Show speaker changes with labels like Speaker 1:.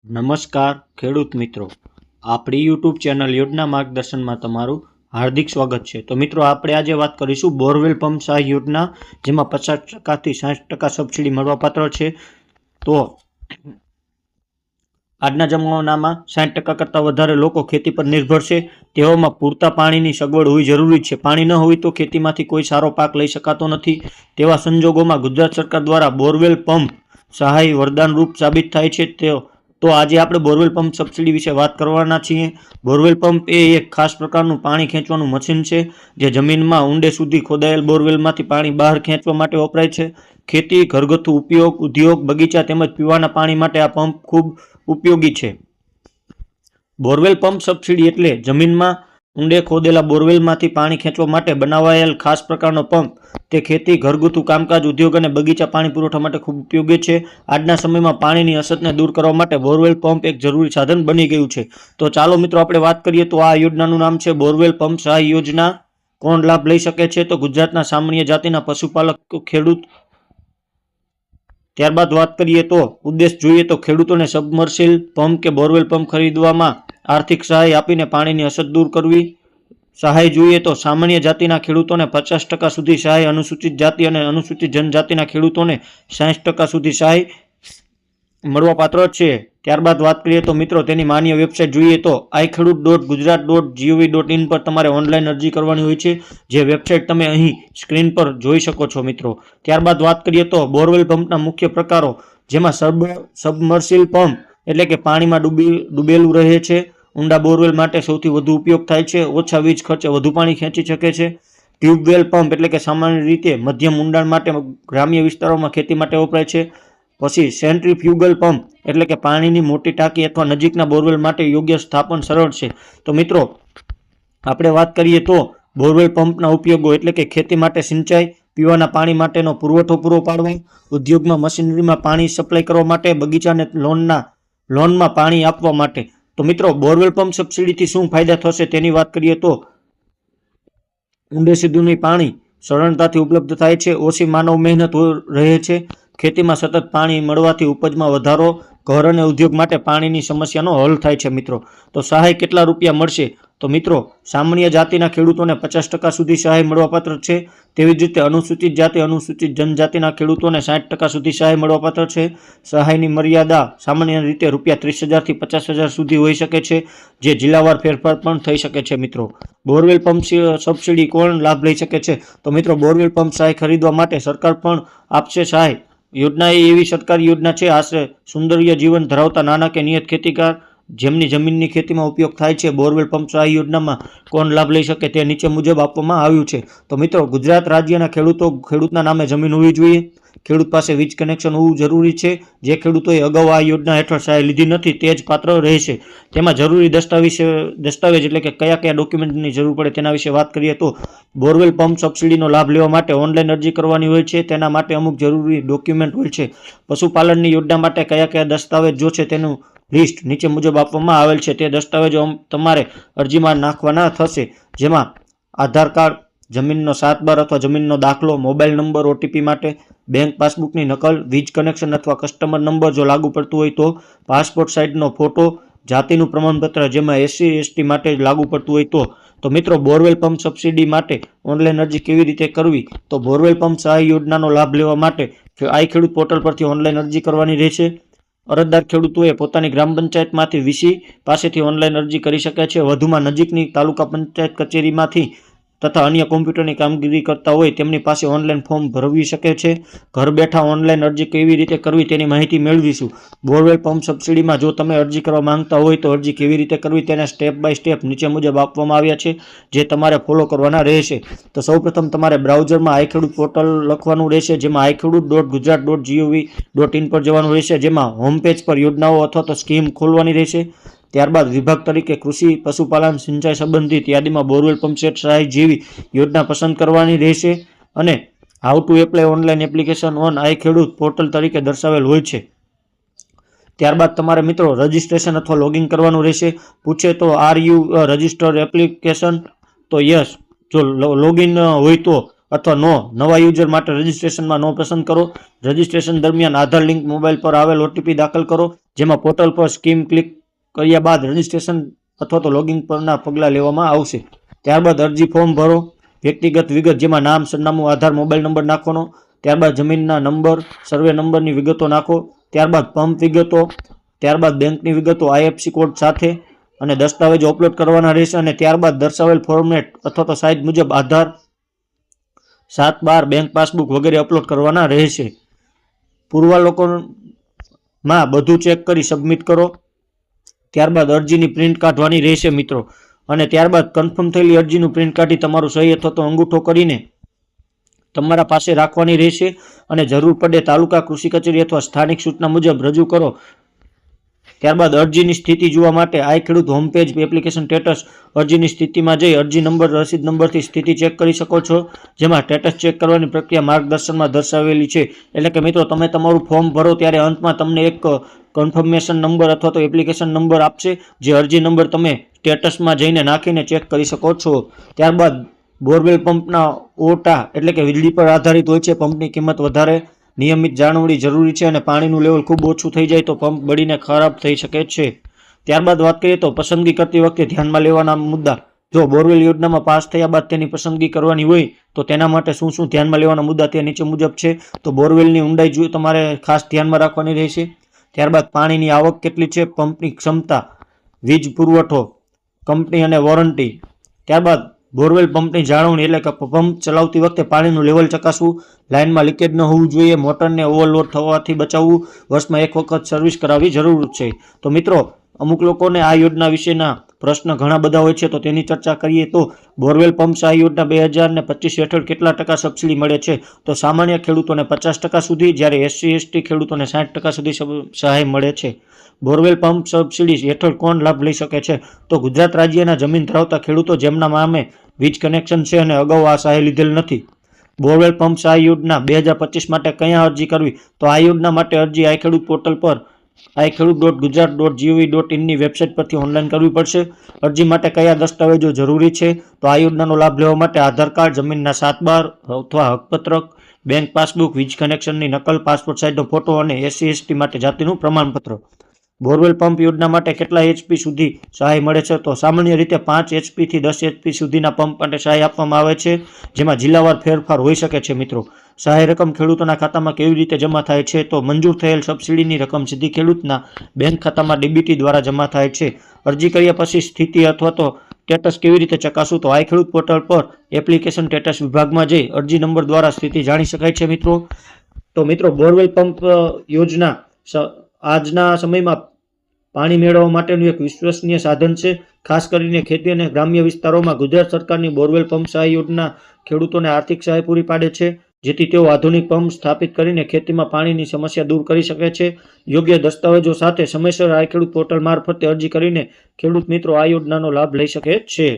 Speaker 1: નમસ્કાર ખેડૂત મિત્રો, આપણી યુટ્યુબ ચેનલ યોજના માર્ગદર્શનમાં તમારું હાર્દિક સ્વાગત છે। તો મિત્રો, આપણે આજે વાત કરીશું બોરવેલ પંપ સહાય યોજના, જેમાં 50% થી 60% સબસિડી મળવાપાત્ર છે। તો આજના જમાનામાં 60% કરતાં વધારે લોકો ખેતી પર નિર્ભર છે। તેઓમાં પૂરતા પાણીની સગવડ હોવી જરૂરી છે। પાણી ન હોય તો ખેતીમાંથી કોઈ સારો પાક લઈ શકાતો નથી। તેવા સંજોગોમાં ગુજરાત સરકાર દ્વારા બોરવેલ પંપ સહાય વરદાન રૂપ સાબિત થાય છે। તો આજે આપણે બોરવેલ પંપ સબસિડી વિશે વાત કરવાના છીએ। બોરવેલ પંપ એ એક ખાસ પ્રકારનું પાણી ખેંચવાનું મશીન છે, જે જમીનમાં ઊંડે સુધી ખોદાયેલ બોરવેલમાંથી પાણી બહાર ખેંચવા માટે વપરાય છે। ખેતી, ઘરગથ્થુ ઉપયોગ, ઉદ્યોગ, બગીચા તેમજ પીવાના પાણી માટે આ પંપ ખૂબ ઉપયોગી છે। બોરવેલ પંપ સબસિડી એટલે જમીનમાં ઊંડે ખોદેલા બોરવેલમાંથી પાણી ખેંચવા માટે બનાવાયેલ ખાસ પ્રકારનો પંપ। તે ખેતી, ઘરગથ્થુ કામકાજ, ઉદ્યોગ અને બગીચા પાણી પુરવઠા માટે ખૂબ ઉપયોગી છે। આજના સમયમાં પાણીની અછતને દૂર કરવા માટે બોરવેલ પંપ એક જરૂરી સાધન બની ગયું છે। તો ચાલો મિત્રો, આપણે વાત કરીએ તો આ યોજનાનું નામ છે બોરવેલ પંપ સહાય યોજના। કોણ લાભ લઈ શકે છે? તો ગુજરાતના સામાન્ય જાતિના પશુપાલક ખેડૂત। ત્યારબાદ વાત કરીએ તો ઉદ્દેશ જોઈએ તો ખેડૂતોને સબમર્સિલ પંપ કે બોરવેલ પંપ ખરીદવામાં આર્થિક સહાય આપીને પાણીની અછત દૂર કરવી। સહાય જોઈએ તો સામાન્ય જાતિના ખેડૂતોને 50% સુધી સહાય, અનુસૂચિત જાતિ અને અનુસૂચિત જનજાતિના ખેડૂતોને 60% સુધી સહાય મળવાપાત્ર છે। ત્યારબાદ વાત કરીએ તો મિત્રો, તેની માન્ય વેબસાઇટ જોઈએ તો iKhedoot.gujarat.gov.in પર તમારે ઓનલાઈન અરજી કરવાની હોય છે, જે વેબસાઇટ તમે અહીં સ્ક્રીન પર જોઈ શકો છો મિત્રો। ત્યારબાદ વાત કરીએ તો બોરવેલ પંપના મુખ્ય પ્રકારો, જેમાં સબમર્સિલ પંપ એટલે કે પાણીમાં ડૂબેલું રહે છે, ઊંડા બોરવેલ માટે સૌથી વધુ ઉપયોગ થાય છે, ઓછા વીજ ખર્ચે વધુ પાણી ખેંચી શકે છે। ટ્યુબવેલ પંપ એટલે કે સામાન્ય રીતે મધ્યમ ઊંડાણ માટે ગ્રામ્ય વિસ્તારોમાં ખેતી માટે વપરાય છે। પછી સેન્ટ્રીફ્યુગલ પંપ એટલે કે પાણીની મોટી ટાંકી અથવા નજીકના બોરવેલ માટે યોગ્ય સ્થાપન સરળ છે। તો મિત્રો, આપણે વાત કરીએ તો બોરવેલ પંપના ઉપયોગો એટલે કે ખેતી માટે સિંચાઈ, પીવાના પાણી માટેનો પુરવઠો પૂરો પાડવો, ઉદ્યોગમાં મશીનરીમાં પાણી સપ્લાય કરવા માટે, બગીચાને લોનમાં પાણી આપવા માટે। તો મિત્રો, બોરવેલ પંપ સબસિડીથી શું ફાયદા થશે તેની વાત કરીએ તો ઊંડે સુધીનું પાણી સરળતાથી ઉપલબ્ધ થાય છે, ઓછી માનવ મહેનત રહે છે, ખેતીમાં સતત પાણી મળવાથી ઉપજમાં વધારો, ઘર અને ઉદ્યોગ માટે પાણીની સમસ્યાનો હલ થાય છે મિત્રો। તો સહાય કેટલા રૂપિયા મળશે? તો મિત્રો, સામાન્ય જાતિના ખેડૂતોને 50% સુધી સહાય મળવાપાત્ર છે। તેવી જ રીતે અનુસૂચિત જાતિ, અનુસૂચિત જનજાતિના ખેડૂતોને 60% સુધી સહાય મળવાપાત્ર છે। સહાયની મર્યાદા સામાન્ય રીતે ₹30,000 થી 50,000 સુધી હોઈ શકે છે, જે જિલ્લાવાર ફેરફાર પણ થઈ શકે છે મિત્રો। બોરવેલ પંપ સબસિડી કોણ લાભ લઈ શકે છે? તો મિત્રો, બોરવેલ પંપ સહાય ખરીદવા માટે સરકાર પણ આપશે સહાય। યોજના એ એવી સરકારી યોજના છે, આશરે સુંદરીય જીવન ધરાવતા નાના કે નિયત ખેતીકાર જેમની જમીનની ખેતીમાં ઉપયોગ થાય છે। બોરવેલ પંપ સહાય યોજનામાં કોણ લાભ લઈ શકે તે નીચે મુજબ આપવામાં આવ્યું છે। તો મિત્રો, ગુજરાત રાજ્યના ખેડૂતના નામે જમીન હોવી જોઈએ, ખેડૂત પાસે વીજ કનેક્શન હોવું જરૂરી છે। જે ખેડૂતોએ અગાઉ આ યોજના હેઠળ સહાય લીધી નથી તે જ પાત્ર રહેશે। તેમાં જરૂરી દસ્તાવેજ એટલે કે કયા કયા ડોક્યુમેન્ટની જરૂર પડે તેના વિશે વાત કરીએ તો બોરવેલ પંપ સબસિડીનો લાભ લેવા માટે ઓનલાઈન અરજી કરવાની હોય છે। તેના માટે અમુક જરૂરી ડોક્યુમેન્ટ હોય છે। પશુપાલનની યોજના માટે કયા કયા દસ્તાવેજ જોશે તેનું લિસ્ટ નીચે મુજબ આપવામાં આવેલ છે। તે દસ્તાવેજો તમારે અરજીમાં નાખવાના થશે, જેમાં આધાર કાર્ડ, જમીનનો 7/12 અથવા જમીનનો દાખલો, મોબાઈલ નંબર ઓટીપી માટે, બેંક પાસબુકની નકલ, વીજ કનેક્શન અથવા કસ્ટમર નંબર જો લાગુ પડતું હોય તો, પાસપોર્ટ સાઇઝનો ફોટો, જાતિનું પ્રમાણપત્ર જેમાં SC/ST માટે લાગુ પડતું હોય તો મિત્રો, બોરવેલ પંપ સબસિડી માટે ઓનલાઈન અરજી કેવી રીતે કરવી? તો બોરવેલ પંપ સહાય યોજનાનો લાભ લેવા માટે iKhedoot પોર્ટલ પરથી ઓનલાઈન અરજી કરવાની રહેશે। અરજદાર ખેડૂતોએ પોતાની ગ્રામ પંચાયતમાંથી વીસી પાસેથી ઓનલાઈન અરજી કરી શકે છે। વધુમાં નજીકની તાલુકા પંચાયત કચેરીમાંથી તથા અન્ય કોમ્પ્યુટરની કામગીરી કરતા હોય તેમની પાસે ઓનલાઈન ફોર્મ ભરવી શકે છે। ઘર બેઠા ઓનલાઈન અરજી કેવી રીતે કરવી તેની માહિતી મેળવીશું। બોરવેલ પંપ સબસિડીમાં જો તમે અરજી કરવા માંગતા હોય તો અરજી કેવી રીતે કરવી તેના સ્ટેપ બાય સ્ટેપ નીચે મુજબ આપવામાં આવ્યા છે, જે તમારે ફોલો કરવાના રહેશે। તો સૌપ્રથમ તમારે બ્રાઉઝરમાં iKhedoot પોર્ટલ લખવાનું રહેશે, જેમાં iKhedoot.gujarat.gov.in પર જવાનું રહેશે, જેમાં હોમ પેજ પર યોજનાઓ અથવા તો સ્કીમ ખોલવાની રહેશે। ત્યારબાદ વિભાગ તરીકે કૃષિ, પશુપાલન, સિંચાઈ સંબંધિત યાદીમાં બોરવેલ પંપ સેટ સહાય જેવી યોજના પસંદ કરવાની રહેશે અને how to apply online application on iKhedoot portal તરીકે દર્શાવેલ હોય છે। ત્યારબાદ તમારે મિત્રો રજીસ્ટ્રેશન અથવા લોગિન કરવાનું રહેશે। પૂછે તો આર યુ રજિસ્ટર્ડ એપ્લિકેશન? તો યસ, જો લોગિન હોય તો અથવા નો નવા યુઝર માટે રજિસ્ટ્રેશનમાં નો પસંદ કરો. રજિસ્ટ્રેશન દરમિયાન આધાર લિંક મોબાઈલ પર આવેલ ઓટીપી દાખલ કરો, જેમાં પોર્ટલ પર સ્કીમ ક્લિક કર્યા બાદ રજિસ્ટ્રેશન અથવા તો લોગિન પરના પગલાં લેવામાં આવશે. ત્યારબાદ અરજી ફોર્મ ભરો. વ્યક્તિગત વિગત, જેમાં નામ, સરનામું, આધાર, મોબાઈલ નંબર નાખવાનો. ત્યારબાદ જમીનના નંબર, સર્વે નંબરની વિગતો નાખો. ત્યારબાદ પંપ વિગતો, ત્યારબાદ બેંકની વિગતો આઈએફસી કોડ સાથે અને દસ્તાવેજો અપલોડ કરવાના રહેશે. અને ત્યારબાદ દર્શાવેલ ફોર્મેટ અથવા તો સાઇઝ મુજબ આધાર, 7/12 બેંક પાસબુક વગેરે અપલોડ કરવાના રહેશે. પૂર્વાવલોકનમાં બધું ચેક કરી સબમિટ કરો. ત્યારબાદ અરજીની પ્રિન્ટ કાઢવાની રહેશે મિત્રો, અને ત્યારબાદ કન્ફર્મ થયેલી અરજીનું પ્રિન્ટ કાઢી તમારું સહી અથવા તો અંગૂઠો કરીને તમારા પાસે રાખવાની રહેશે. અને જરૂર પડે તાલુકા કૃષિ કચેરી અથવા સ્થાનિક સૂચના મુજબ રજૂ કરો. ત્યારબાદ અરજીની સ્થિતિ જોવા માટે આઈ ખેડૂત હોમપેજ એપ્લિકેશન સ્ટેટસ અરજીની સ્થિતિમાં જઈ અરજી નંબર, રસીદ નંબરથી સ્થિતિ ચેક કરી શકો છો, જેમાં સ્ટેટસ ચેક કરવાની પ્રક્રિયા માર્ગદર્શનમાં દર્શાવેલી છે. એટલે કે મિત્રો, તમે તમારું ફોર્મ ભરો ત્યારે અંતમાં તમને એક કન્ફર્મેશન નંબર અથવા તો એપ્લિકેશન નંબર આપશે, જે અરજી નંબર તમે સ્ટેટસમાં જઈને નાખીને ચેક કરી શકો છો. ત્યારબાદ બોરવેલ પંપના ઓટા એટલે કે વીજળી પર આધારિત હોય છે. પંપની કિંમત વધારે નિયમિત જાળવણી જરૂરી છે, અને પાણીનું લેવલ ખૂબ ઓછું થઈ જાય તો પંપ બળીને ખરાબ થઈ શકે છે. ત્યારબાદ વાત કરીએ તો પસંદગી કરતી વખતે ધ્યાનમાં લેવાના મુદ્દા. જો બોરવેલ યોજનામાં પાસ થયા બાદ તેની પસંદગી કરવાની હોય તો તેના માટે શું શું ધ્યાનમાં લેવાના મુદ્દા તે નીચે મુજબ છે. તો બોરવેલની ઊંડાઈ તમારે ખાસ ધ્યાનમાં રાખવાની રહેશે. ત્યારબાદ પાણીની આવક કેટલી છે, પંપની ક્ષમતા, વીજ પુરવઠો, કંપની અને વોરંટી. ત્યારબાદ બોરવેલ પંપની જાળવણી એટલે કે પંપ ચલાવતી વખતે પાણીનું લેવલ ચકાસવું, લાઇનમાં લીકેજ ન હોવું જોઈએ, મોટરને ઓવરલોડ થવાથી બચાવવું, વર્ષમાં એક વખત સર્વિસ કરાવવી જરૂર છે. તો મિત્રો, અમુક લોકોને આ યોજના વિશેના પ્રશ્ન ઘણા બધા હોય છે, તો તેની ચર્ચા કરીએ તો બોરવેલ પંપ સહાય યોજના 2025 હેઠળ કેટલા ટકા સબસિડી મળે છે. તો સામાન્ય ખેડૂતોને 50% સુધી, જ્યારે SC/ST ખેડૂતોને 60% સુધી સહાય મળે છે. બોરવેલ પંપ સબસિડી હેઠળ કોણ લાભ લઈ શકે છે. તો ગુજરાત રાજ્યના જમીન ધરાવતા ખેડૂતો જેમના નામે વીજ કનેક્શન છે અને અગાઉ આ સહાય લીધેલ નથી. બોરવેલ પંપ સહાય યોજના 2025 માટે ક્યાં અરજી કરવી. તો આ યોજના માટે અરજી આઈ ખેડૂત પોર્ટલ પર iKhedoot.gujarat.gov.in ની વેબસાઇટ પરથી ઓનલાઈન કરવી પડશે. અરજી માટે કયા દસ્તાવેજો જરૂરી છે. તો આ યોજનાનો લાભ લેવા માટે આધાર કાર્ડ, જમીનના 7/12 અથવા હકપત્રક, બેંક પાસબુક, વીજ કનેક્શનની નકલ, પાસપોર્ટ સાઇઝનો ફોટો અને SC/ST માટે જાતિનું પ્રમાણપત્ર. બોરવેલ પંપ યોજના માટે કેટલા HP સુધી સહાય મળે છે. તો સામાન્ય રીતે 5 HP થી 10 HP સુધીના પંપ માટે સહાય આપવામાં આવે છે, જેમાં જિલ્લાવાર ફેરફાર હોઈ શકે છે. મિત્રો, સહાય રકમ ખેડૂતોના ખાતામાં કેવી રીતે જમા થાય છે. તો મંજૂર થયેલ સબસિડીની રકમ સીધી ખેડૂતના બેંક ખાતામાં DBT દ્વારા જમા થાય છે. અરજી કર્યા પછી સ્થિતિ અથવા તો સ્ટેટસ કેવી રીતે ચકાસવું. તો આઈ ખેડૂત પોર્ટલ પર એપ્લિકેશન સ્ટેટસ વિભાગમાં જઈ અરજી નંબર દ્વારા સ્થિતિ જાણી શકાય છે. તો મિત્રો, બોરવેલ પંપ યોજના આજના સમયમાં પાણી મેળવવા માટેનું એક વિશ્વસનીય સાધન છે. ખાસ કરીને ખેતી અને ગ્રામ્ય વિસ્તારોમાં ગુજરાત સરકારની બોરવેલ પંપ સહાય યોજના ખેડૂતોને આર્થિક સહાય પૂરી પાડે છે, જેથી તેઓ આધુનિક પંપ સ્થાપિત કરીને ખેતીમાં પાણીની સમસ્યા દૂર કરી શકે છે. યોગ્ય દસ્તાવેજો સાથે સમયસર આઈ ખેડૂત પોર્ટલ મારફતે અરજી કરીને ખેડૂત મિત્રો આ યોજનાનો લાભ લઈ શકે છે.